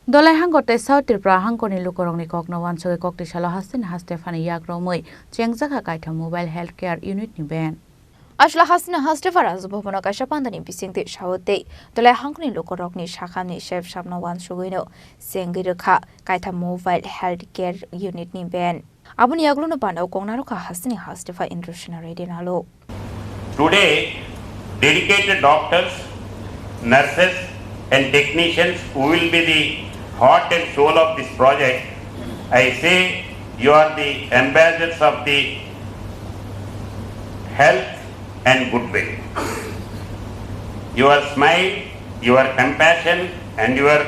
Dhalai Hangkhor tei Tripura Hangkhor ni Lukurokni Kokno Wansugwi Koktisalo Haste ni Hastepha ni yak Romwi Chengjakha Kaitham mobile healthcare unit ni ben. Ashla Hasina Hastepha Razubhono Kashapandani Bisingti Shawote, Dhalai Hangkhor ni Lukurokni Shakhani Chef Shabna Wansugwi no Chengjakha Kaitham mobile healthcare unit ni ben. Abuni yagluno pano Koknaruka Hasini Hastepha Indrushina Redinalo. Today, dedicated doctors, nurses and technicians who will be the heart and soul of this project, I say you are the ambassadors of the health and goodwill. Your smile, your compassion and your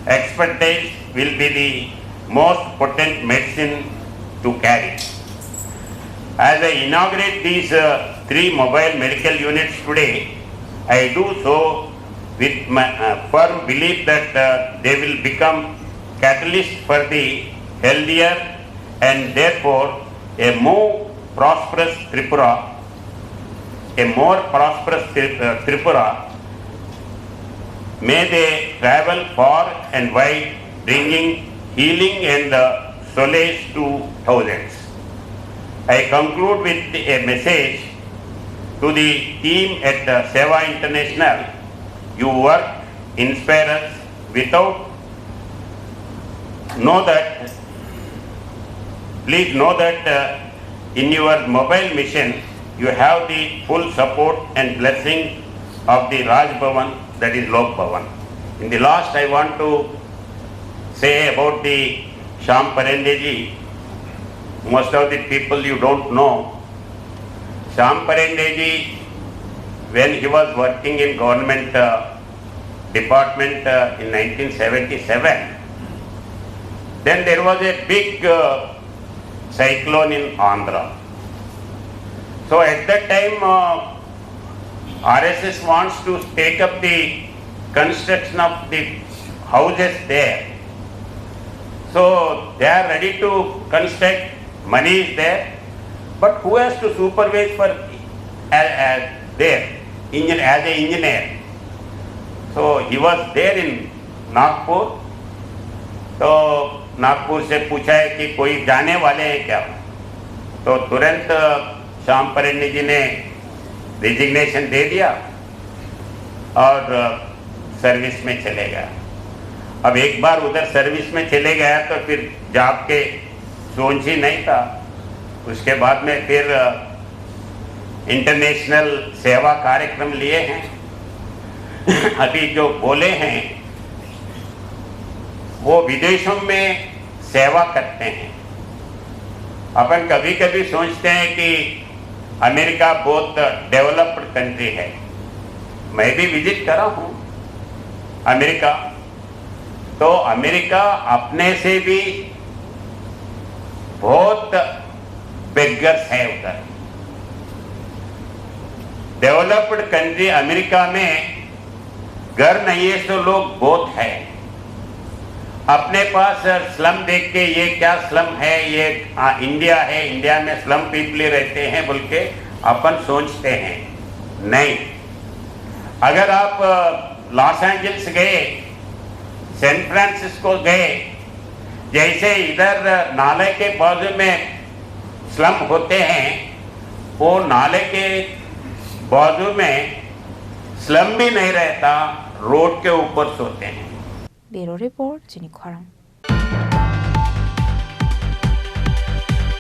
expertise will be the most potent medicine to carry. As I inaugurate these 3 mobile medical units today, I do so with my firm belief that they will become catalysts for the healthier and therefore a more prosperous Tripura. May they travel far and wide, bringing healing and solace to thousands. I conclude with a message to the team at Seva International. You work, inspire us please know that in your mobile mission, you have the full support and blessing of the Raj Bhavan, that is Lok Bhavan. In the last, I want to say about the Shyam Parendeji. Most of the people you don't know. Shyam Parendeji, when he was working in government department in 1977, then there was a big cyclone in Andhra. So at that time, RSS wants to take up the construction of the houses there. So they are ready to construct, money is there, but who has to supervise for there? As an engineer. So he was there in Nagpur. तो नागपुर से पूछा है कि कोई जाने वाले हैं क्या, तो तुरंत श्याम परेनी जी ने रिजिग्नेशन दे दिया और सर्विस में चले गया. अब एक बार उधर सर्विस में चले गया तो फिर जॉब के सोच ही नहीं था. उसके बाद में फिर इंटरनेशनल सेवा कार्यक्रम लिए हैं. अभी जो बोले हैं वो विदेशों में सेवा करते हैं. अपन कभी कभी सोचते हैं कि अमेरिका बहुत डेवलप्ड कंट्री है. मैं भी विजिट करा हूँ अमेरिका. तो अमेरिका अपने से भी बहुत बेगर्स है उधर. डेवलप्ड कंट्री अमेरिका में घर नहीं है तो लोग बहुत है. अपने पास स्लम देख के ये क्या स्लम है, ये इंडिया है, इंडिया में स्लम पीपल रहते हैं बोल के अपन सोचते हैं. नहीं, अगर आप लॉस एंजल्स गए, सैन फ्रांसिस्को गए, जैसे इधर नाले के बाजू में स्लम होते हैं, वो नाले के बाजू में स्लम भी नहीं रहता, रोड के ऊपर सोते हैं. Bureau Report, Chini Khorang.